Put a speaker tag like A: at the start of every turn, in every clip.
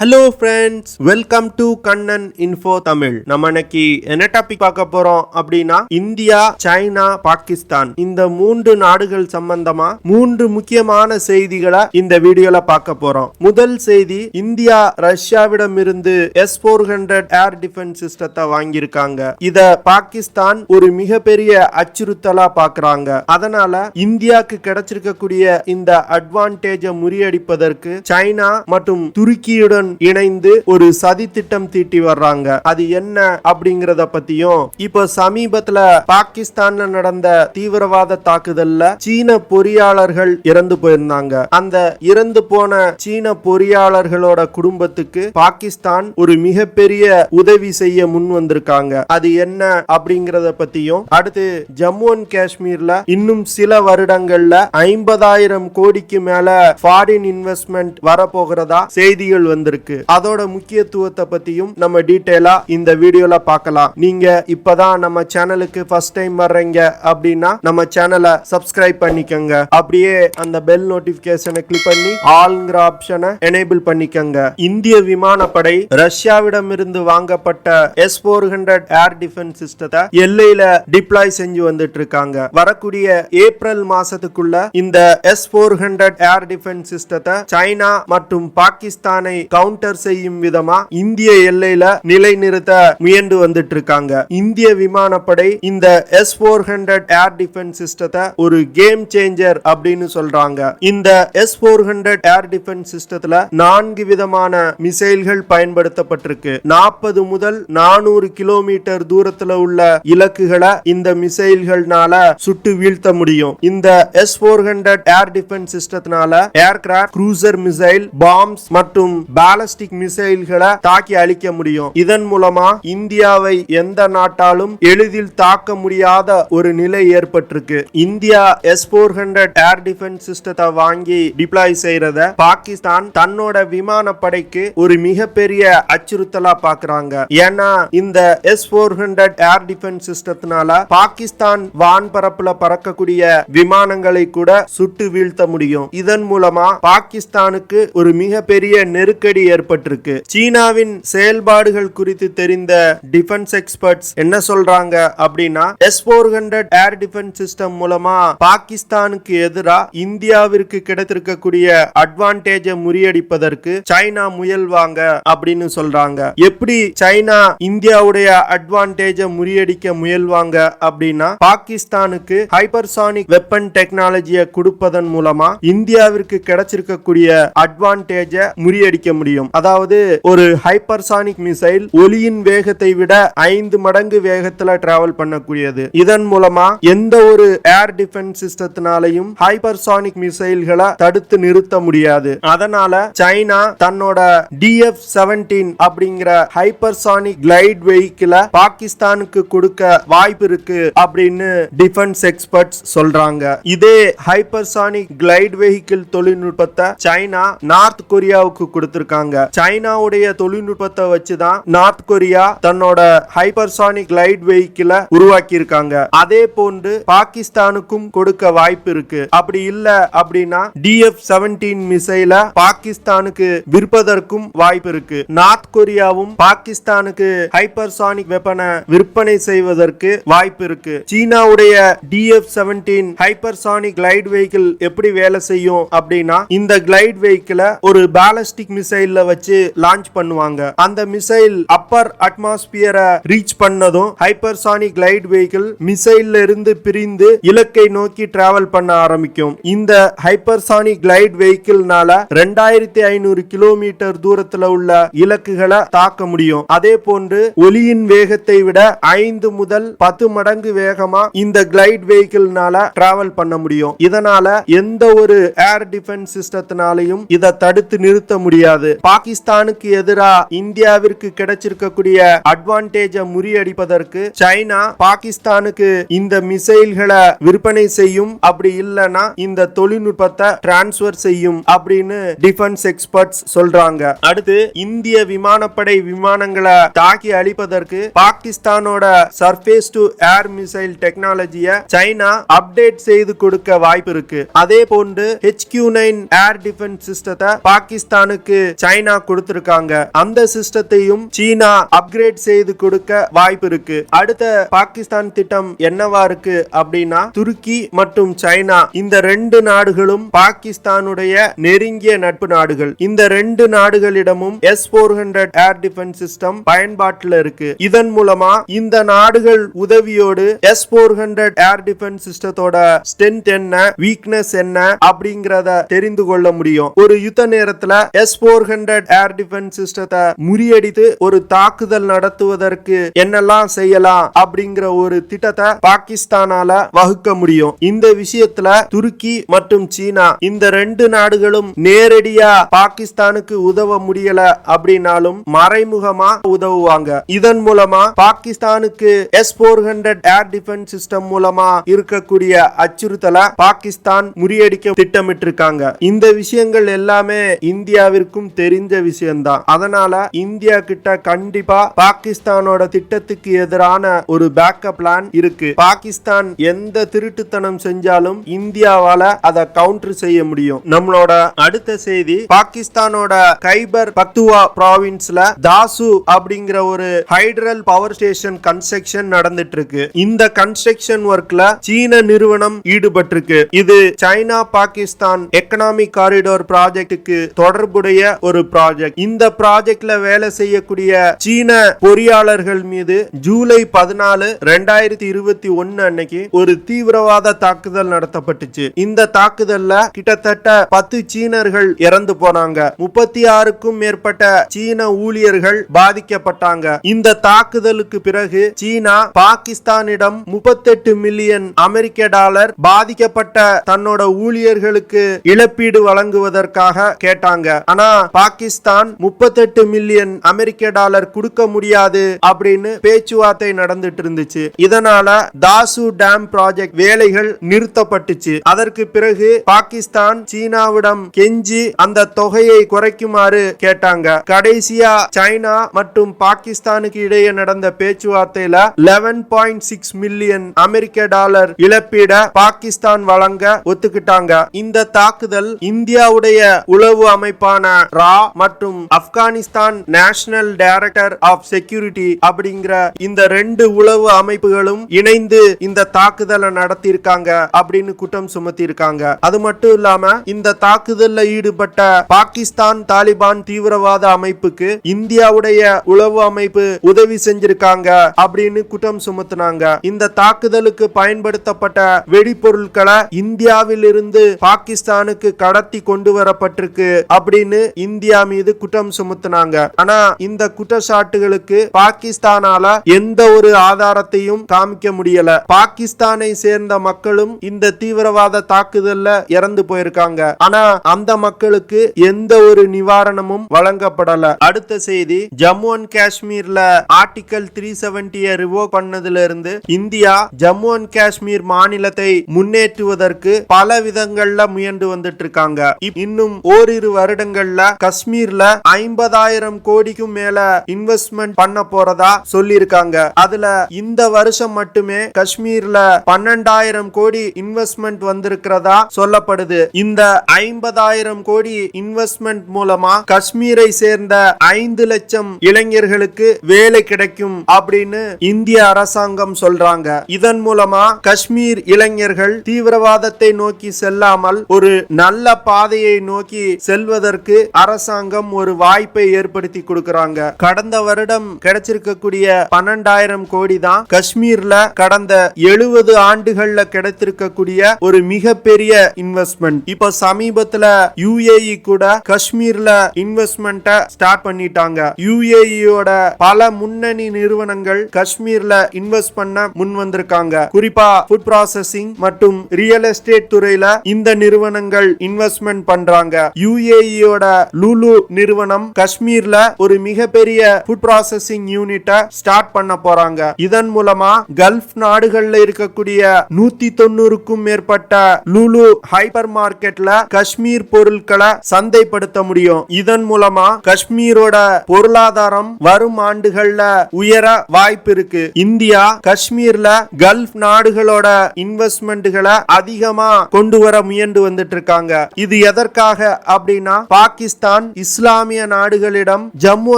A: Hello friends, welcome to Kannan info Tamil. நம்ம இன்னைக்கு என்ன டாபிக் பார்க்க போறோம் அப்படின்னா, இந்தியா, சைனா, பாகிஸ்தான் இந்த 3 நாடுகள் சம்பந்தமா 3 முக்கியமான செய்திகளை இந்த வீடியோல பார்க்க போறோம். முதல் செய்தி, இந்தியா ரஷ்யாவிடம் இருந்து S-400 ஏர் டிஃபென்ஸ் சிஸ்டத்தை வாங்கியிருக்காங்க. இத பாகிஸ்தான் ஒரு மிகப்பெரிய அச்சுறுத்தலா பாக்குறாங்க. அதனால இந்தியாவுக்கு கிடைச்சிருக்கக்கூடிய இந்த அட்வான்டேஜை முறியடிப்பதற்கு சைனா மற்றும் துருக்கியுடன் இணைந்து ஒரு சதி திட்டம் தீட்டி வர்றாங்க. அது என்ன அப்படிங்கறத பத்தியும், இப்ப சமீபத்துல பாகிஸ்தான்ல நடந்த தீவிரவாத தாக்குதல்ல சீன பொறியாளர்கள் இறந்து போயிருந்தாங்க. அந்த இறந்து போன சீன பொறியாளர்களோட குடும்பத்துக்கு பாகிஸ்தான் ஒரு மிகப்பெரிய உதவி செய்ய முன் வந்திருக்காங்க. அது என்ன அப்படிங்கறத பத்தியும், அடுத்து ஜம்மு அண்ட் காஷ்மீர்ல இன்னும் சில வருடங்கள்ல 50,000 கோடிக்கு மேல ஃபாரின் இன்வெஸ்ட்மெண்ட் வரப்போகிறதா செய்திகள் வந்திருக்கு. அதோட முக்கியத்துவத்தை பத்தியும் நம்ம டீடைலா இந்த வீடியோல பார்க்கலாம். நீங்க இப்பதான் நம்ம சேனலுக்கு ஃபர்ஸ்ட் டைம் வர்றீங்க அப்படின்னா நம்ம சேனலை சப்ஸ்கிரைப் பண்ணிக்கங்க. அப்படியே அந்த பெல் நோட்டிபிகேஷனை கிளிக் பண்ணி ஆல்ங்கிற ஆப்ஷனை எனேபிள் பண்ணிக்கங்க. இந்திய விமானப்படை ரஷ்யாவிடம் இருந்து வாங்கப்பட்ட S-400 ஏர் டிஃபென்ஸ் சிஸ்டத்தை எல்லையில டிப்ளாய் செஞ்சு வந்துட்டு இருக்காங்க. வரக்கூடிய ஏப்ரல் மாசத்துக்குள்ள இந்த S-400 ஏர் டிஃபென்ஸ் சிஸ்டத்தை சைனா மற்றும் பாகிஸ்தானை கவுண்டர் செய்யும் விதமா இந்திய எல்லையில நிலைநிறுத்த முயன்று வந்துட்டு இருக்காங்க. இந்திய விமானப்படை இந்த S-400 ஏர் டிஃபென்ஸ் சிஸ்டத்தை ஒரு கேம் சேஞ்சர் அப்படின்னு சொல்றாங்க. இந்த S-400 ஏர் டிஃபென்ஸ் சிஸ்டத்துல 4 விதமான மிசைல்கள் பயன்படுத்தப்பட்டிருக்கு. 40 முதல் 400 கிலோமீட்டர் தூரத்துல உள்ள இலக்குகளை இந்த மிசைல்கள்னால சுட்டு வீழ்த்த முடியும். இந்த S-400 ஏர் டிஃபென்ஸ் சிஸ்டத்தினால ஏர்கிராஃப்ட், க்ரூசர் மிசைல், பாம்ஸ் மற்றும் பாலிஸ்டிக் மிசைல்களை தாக்கி அழிக்க முடியும். இதன் மூலமா இந்தியாவை எந்த நாட்டாலும் எளிதில் தாக்க முடியாத ஒரு நிலை ஏற்பட்டிருக்கு. இந்தியா S-400 ஏர் டிஃபென்ஸ் சிஸ்டத்தை வாங்கி டிப்ளாய் செய்யறத பாகிஸ்தான் தன்னோட விமானப்படைக்கு ஒரு மிகப்பெரிய அச்சுறுத்தலா பாக்குறாங்க. ஏன்னா இந்த S-400 ஏர் டிஃபென்ஸ் சிஸ்டத்தினால பாகிஸ்தான் வான்பரப்புல பறக்கக்கூடிய விமானங்களை கூட சுட்டு வீழ்த்த முடியும். இதன் மூலமா பாகிஸ்தானுக்கு ஒரு மிகப்பெரிய நெருக்கடி ஏற்பட்டிருக்கு. சீனாவின் செயல்பாடுகள் குறித்து தெரிந்த டிஃபென்ஸ் எக்ஸ்பர்ட்ஸ் என்ன சொல்றாங்க அப்படின்னா, S-400 ஏர் டிஃபென்ஸ் சிஸ்டம் மூலமா பாகிஸ்தானுக்கு எதிராக இந்தியாவிற்கு கிடைத்திருக்கக்கூடிய அட்வான்டேஜை முறியடிப்பதற்கு சைனா முயல்வாங்க அப்படின்னு சொல்றாங்க. எப்படி சைனா இந்தியாவுடைய அட்வான்டேஜை முறியடிக்க முயல்வாங்க அப்படின்னா, பாகிஸ்தானுக்கு ஹைப்பர்சானிக் வெப்பன் டெக்னாலஜியை கொடுப்பதன் மூலமா இந்தியாவிற்கு கிடைச்சிருக்கக்கூடிய அட்வான்டேஜை முறியடிக்க முடியும். அதாவது ஒரு ஹைப்பர்சானிக் மிசைல் ஒலியின் வேகத்தை விட 5 மடங்கு வேகத்துல டிராவல் பண்ணக்கூடியது. இதன் மூலமா எந்த ஒரு ஏர் டிஃபென்ஸ் சிஸ்டத்தினாலையும் ஹைப்பர்சானிக் மிசைல்களை தடுத்து நிறுத்த முடியாது. அதனால சைனா தன்னோட DF-17 அப்படிங்கிற ஹைப்பர்சானிக் கிளைட் வெஹிக்கிளை பாகிஸ்தானுக்கு கொடுக்க வாய்ப்பு இருக்கு அப்படின்னு டிஃபென்ஸ் எக்ஸ்பர்ட்ஸ் சொல்றாங்க. இதே ஹைப்பர்சானிக் கிளைட் வெஹிக்கிள் தொழில்நுட்பத்தை சைனா நார்த் கொரியாவுக்கு கொடுத்திருக்காங்க. சைனாவுடைய தொழில்நுட்பத்தை வச்சுதான் நார்த் கொரியா தன்னோட ஹைப்பர்சானிக் கிளைட் வெஹிக்கிளை உருவாக்கி இருக்காங்க. அதே போன்று பாகிஸ்தானுக்கும் கொடுக்க வாய்ப்பு இருக்கு. அப்படி இல்ல அப்படின்னா DF-17 மிசைல பாகிஸ்தானுக்கு விற்பதற்கும் வாய்ப்பு இருக்கு. நார்த் கொரியாவும் பாகிஸ்தானுக்கு ஹைப்பர்சானிக் வெப்பனை விற்பனை செய்வதற்கு வாய்ப்பு இருக்கு. சீனாவுடைய DF-17 ஹைப்பர்சானிக் கிளைட் வெஹிக்கிள் எப்படி வேலை செய்யும் அப்படின்னா, இந்த கிளைட் வெஹிக்கிளை ஒரு பாலிஸ்டிக் மிசைல்ல வச்சு லான்ச் பண்ணுவாங்க. அந்த மிசைல் அப்பர் அட்மாஸ்பியரை ரீச் பண்ணதும் ஹைப்பர்சானிக் கிளைட் வெஹிக்கிள் மிசைல்ல இருந்து பிரிந்து இலக்கை நோக்கி டிராவல் பண்ண ஆரம்பிக்கும். இந்த ஹைப்பர்சானிக் கிளைட் வெஹிக்கிள்னால 2500 கிலோமீட்டர் தூரத்துல உள்ள இலக்குகளை தாக்க முடியும். அதே போன்று ஒலியின் வேகத்தை விட 5 முதல் 10 மடங்கு வேகமா இந்த கிளைட் வெஹிக்கிள்னால டிராவல் பண்ண முடியும். இதனால எந்த ஒரு ஏர் டிஃபென்ஸ் சிஸ்டத்தினாலையும் இதை தடுத்து நிறுத்த முடியாது. பாகிஸ்தானுக்கு எதிராக இந்தியாவிற்கு கிடைச்சிருக்கக்கூடிய அட்வான்டேஜை முறியடிப்பதற்கு சைனா பாகிஸ்தானுக்கு இந்த மிசைல்களை விற்பனை செய்யும். அப்படி இல்லனா இந்த தொழில்நுட்பத்தை டிரான்ஸ்பர் செய்யும் அப்படின்னு டிஃபென்ஸ் எக்ஸ்பர்ட்ஸ் சொல்றாங்க. அடுத்து, இந்திய விமானப்படை விமானங்களை தாக்கி அழிப்பதற்கு பாகிஸ்தானோட சர்ஃபேஸ் டு ஏர் மிசைல் டெக்னாலஜியை சைனா அப்டேட் செய்து கொடுக்க வாய்ப்பு இருக்கு. அதே போன்று HQ-9 ஏர் டிஃபென்ஸ் சிஸ்டத்தை பாகிஸ்தானுக்கு சைனா கொடுத்திருக்காங்க. அந்த சிஸ்டத்தையும் சீனா அப்கிரேட் செய்து கொடுக்க வாய்ப்பு இருக்கு. அடுத்த பாகிஸ்தான் திட்டம் என்னவா இருக்கு அப்படின்னா, துருக்கி மற்றும் சைனா இந்த ரெண்டு நாடுகளும் பாகிஸ்தானுடைய நெருங்கிய நட்பு நாடுகள். இந்த ரெண்டு நாடுகளிடமும் S-400 ஏர் டிஃபென்ஸ் சிஸ்டம் பயன்பாட்டில் இருக்கு. இதன் மூலமா இந்த நாடுகள் உதவியோடு S-400 ஏர் டிஃபென்ஸ் சிஸ்டத்தோட ஸ்ட்ரென்த் என்ன, வீக்னஸ் என்ன அப்படிங்கறத தெரிந்து கொள்ள முடியும். ஒரு யுத்த நேரத்துல S-400 ஏர் டிஃபென்ஸ் சிஸ்டத்தை முறியடித்து ஒரு தாக்குதல் நடத்துவதற்கு என்னெல்லாம் செய்யலாம் அப்படிங்கிற ஒரு திட்டத்தை பாகிஸ்தானால வகுக்க முடியும். இந்த விஷயத்துல துருக்கி மற்றும் சீனா இந்த ரெண்டு நாடுகளும் நேரடியா பாகிஸ்தானுக்கு உதவ முடியல அப்படின்னாலும் மறைமுகமா உதவுவாங்க. இதன் மூலமா பாகிஸ்தானுக்கு S-400 ஏர் டிஃபென்ஸ் சிஸ்டம் மூலமா இருக்கக்கூடிய அச்சுறுத்தலை பாகிஸ்தான் முறியடிக்க திட்டமிட்டிருக்காங்க. இந்த விஷயங்கள் எல்லாமே இந்தியாவிற்கும் தெரிஞ்ச விஷயம்தான். அதனால இந்தியா கிட்ட கண்டிப்பா பாகிஸ்தானோட திட்டத்துக்கு எதிரான ஒரு பேக்கப் பிளான் இருக்கு. பாகிஸ்தான் எந்த திருட்டுத்தனம் செஞ்சாலும் இந்தியாவால அதை கவுண்டர் செய்ய முடியும். நம்மளோட அடுத்த செய்தி, பாகிஸ்தானோட கைபர் பக்துவா ப்ராவின்ஸ்ல தாசு அப்படிங்கிற ஒரு ஹைட்ரல் பவர் ஸ்டேஷன் கன்ஸ்ட்ரக்ஷன் நடந்துட்டு இருக்கு. இந்த கன்ஸ்ட்ரக்ஷன் ஒர்க்ல சீன நிறுவனம் ஈடுபட்டிருக்கு. இது சைனா பாகிஸ்தான் எக்கனாமிக் காரிடோர் ப்ராஜெக்டுக்கு தொடர்புடைய ஒரு ப்ராஜெக்ட். இந்த ப்ராஜெக்ட்ல வேலை செய்யக்கூடிய சீன பொறியாளர்கள் மீது ஜூலை 14, 2021 அன்னைக்கு ஒரு தீவிரவாத தாக்குதல் நடத்தப்பட்டுச்சு. இந்த தாக்குதல்ல கிட்டத்தட்ட 10 சீனர்கள் இறந்து போனாங்க. 36க்கும் மேற்பட்ட சீன ஊழியர்கள் பாதிக்கப்பட்டாங்க. இந்த தாக்குதலுக்கு பிறகு சீனா பாகிஸ்தானிடம் 38 மில்லியன் அமெரிக்க டாலர் பாதிக்கப்பட்ட தன்னோட ஊழியர்களுக்கு இழப்பீடு வழங்குவதற்காக கேட்டாங்க. ஆனா பாகிஸ்தான் 38 மில்லியன் அமெரிக்க டாலர் கொடுக்க முடியாது அப்படின்னு பேச்சுவார்த்தை நடந்துட்டு இருந்துச்சு. இதனால தாசு டேம் ப்ராஜெக்ட் வேலைகள் நிறுத்தப்பட்டுச்சு. அதற்கு பிறகு பாகிஸ்தான் சீனாவிடம் கெஞ்சி அந்த தொகையை குறைக்குமாறு கேட்டாங்க. கடைசியா சைனா மற்றும் பாகிஸ்தானுக்கு இடையே நடந்த பேச்சுவார்த்தையில 11.6 மில்லியன் அமெரிக்க டாலர் இழப்பீட பாகிஸ்தான் வழங்க ஒத்துக்கிட்டாங்க. இந்த தாக்குதல் இந்தியாவுடைய உளவு அமைப்பான ரா மற்றும் Afghanistan national director of security அப்படிங்கிற இந்த ரெண்டு உளவு அமைப்புகளும் இணைந்து இந்த தாக்குதலை நடத்தியிருக்காங்க அப்படின்னு குற்றம் சுமத்தி இருக்காங்க. அது மட்டும் இல்லாம இந்த தாக்குதல்ல ஈடுபட்ட பாகிஸ்தான் தாலிபான் தீவிரவாத அமைப்புக்கு இந்தியாவுடைய உளவு அமைப்பு உதவி செஞ்சிருக்காங்க அப்படின்னு குற்றம் சுமத்தினாங்க. இந்த தாக்குதலுக்கு பயன்படுத்தப்பட்ட வெடிபொருட்களை இந்தியாவில் இருந்து பாகிஸ்தானுக்கு கடத்தி கொண்டு வரப்பட்டிருக்கு அப்படின்னு இந்தியா மீது குற்றம் சுமத்தினாங்க. ஆனா இந்த குற்றச்சாட்டுகளுக்கு பாகிஸ்தானால எந்த ஒரு ஆதாரத்தையும் காமிக்க முடியல. பாகிஸ்தானை சேர்ந்த மக்களும் இந்த தீவிரவாத தாக்குதல்ல இறந்து போயிருக்காங்க. ஆனா அந்த மக்களுக்கு எந்த ஒரு நிவாரணமும் வழங்கப்படல. அடுத்த செய்தி, ஜம்மு அண்ட் காஷ்மீர்ல ஆர்டிகல் 370 ரிவோக் பண்ணதுல இருந்து இந்தியா ஜம்மு அண்ட் காஷ்மீர் மாநிலத்தை முன்னேற்றுவதற்கு பல விதங்கள்ல முயன்று வந்துட்டு இருக்காங்க. இன்னும் ஓரிரு வருடங்கள்ல காஷ்மீர்ல 50,000 கோடிக்கும் மேல இன்வெஸ்ட்மெண்ட் பண்ண போறதா சொல்லிருக்காங்க. அதுல இந்த வருஷம் மட்டுமே காஷ்மீர்ல 12,000 கோடி இன்வெஸ்ட்மெண்ட் வந்திருக்கிறதா சொல்லப்படுது. இந்த 50,000 கோடி இன்வெஸ்ட்மெண்ட் மூலமா காஷ்மீரை சேர்ந்த 5 லட்சம் இளைஞர்களுக்கு வேலை கிடைக்கும் அப்படின்னு இந்திய அரசாங்கம் சொல்றாங்க. இதன் மூலமா காஷ்மீர் இளைஞர்கள் தீவிரவாதத்தை நோக்கி செல்லாமல் ஒரு நல்ல பாதையை நோக்கி செல்வதற்கு அரசாங்கம் ஒரு வாய்ப்பை ஏற்படுத்தி கொடுக்கறாங்க. கடந்த வருடம் கிடைச்சிருக்கக்கூடிய 12,000 கோடி தான் காஷ்மீர்ல கடந்த 70 ஆண்டுகள்ல கிடைத்திருக்கக்கூடிய ஒரு மிகப்பெரிய இன்வெஸ்ட்மெண்ட். இப்ப சமீபத்துல UAE கூட காஷ்மீர்ல இன்வெஸ்ட்மெண்ட் ஸ்டார்ட் பண்ணிட்டாங்க. UAE-யோட பல முன்னணி நிறுவனங்கள் காஷ்மீர்ல இன்வெஸ்ட் பண்ண முன் வந்திருக்காங்க. குறிப்பா ஃபுட் ப்ராசசிங் மற்றும் ரியல் எஸ்டேட் துறையில இந்த நிறுவனங்கள் இன்வெஸ்ட்மெண்ட் பண்றாங்க. UAE-யோட லூலு நிறுவனம் காஷ்மீர்ல ஒரு மிகப்பெரிய ஃபுட் ப்ராசசிங் யூனிட்டை ஸ்டார்ட் பண்ண போறாங்க. இதன் மூலமா கல்ஃப் நாடுகள்ல இருக்கக்கூடிய 190க்கும் மேற்பட்ட லூலு ஹைப்பர் மார்க்கெட்ல காஷ்மீர் பொருட்களை சந்தைப்படுத்த முடியும். இதன் மூலமா காஷ்மீரோட பொருளாதாரம் வரும் ஆண்டுகள்ல உயர வாய்ப்பு இருக்கு. இந்தியா காஷ்மீர்ல கல்ஃப் நாடுகளோட இன்வெஸ்ட்மெண்ட்களை அதிகமா கொண்டு வர முயன்று வந்துட்டு இருக்காங்க. இது எதற்காக அப்படின்னா பாகிஸ்தான் பாகிஸ்தான் இஸ்லாமிய நாடுகளிடம் ஜம்மு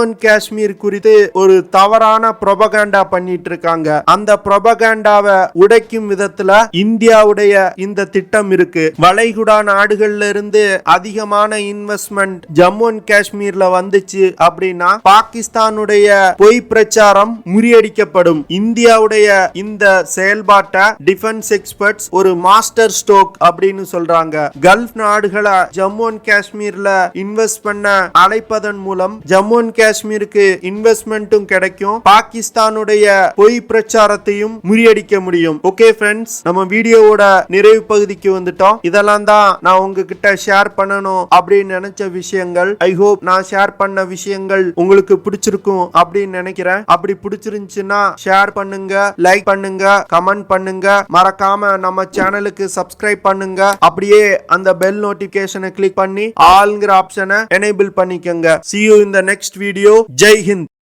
A: அண்ட் காஷ்மீர் குறித்து ஒரு தவறான புரோபகண்டா பண்ணிட்டு இருக்காங்க. அந்த புரோபகண்டாவை உடைக்கும் விதத்துல இந்தியாவுடைய இந்த திட்டம் இருக்கு. வளைகுடா நாடுகள்ல இருந்து அதிகமான இன்வெஸ்ட்மெண்ட் ஜம்மு அண்ட் காஷ்மீர்ல வந்துச்சு அப்படின்னா பாகிஸ்தானுடைய பொய் பிரச்சாரம் முறியடிக்கப்படும். இந்தியாவுடைய இந்த செயல்பாட்டை டிஃபென்ஸ் எக்ஸ்பர்ட்ஸ் ஒரு மாஸ்டர் ஸ்ட்ரோக் அப்படின்னு சொல்றாங்க. கல்ஃப் நாடுகளை ஜம்மு அண்ட் காஷ்மீர்ல இன்வெஸ்ட் பண்ண அழைப்பதன் மூலம் ஜம்மு அண்ட் காஷ்மீருக்கு இன்வெஸ்ட்மெண்ட்டும் கிடைக்கும், பாகிஸ்தானுடைய பொய் பிரச்சாரத்தையும் முறியடிக்க முடியும். ஓகே ஃப்ரெண்ட்ஸ், நம்ம வீடியோவோட நிறைவு பகுதிக்கு வந்துட்டோம். இதெல்லாம் தான் நான் உங்ககிட்ட ஷேர் பண்ணணும் அப்படின்னு நினைச்ச விஷயங்கள். ஐ ஹோப் நான் ஷேர் பண்ண விஷயங்கள் உங்களுக்கு பிடிச்சிருக்கும் அப்படின்னு நினைக்கிறேன். அப்படி பிடிச்சிருந்துச்சுன்னா ஷேர் பண்ணுங்க, லைக் பண்ணுங்க, கமெண்ட் பண்ணுங்க, மறக்காம நம்ம சேனலுக்கு சப்ஸ்கிரைப் பண்ணுங்க. அப்படியே அந்த பெல் நோட்டிபிகேஷனை கிளிக் பண்ணி ஆல்ங்கிற ஆப்ஷனை எனேபிள் பண்ணிக்கங்க. See you in the next video. Jai Hind.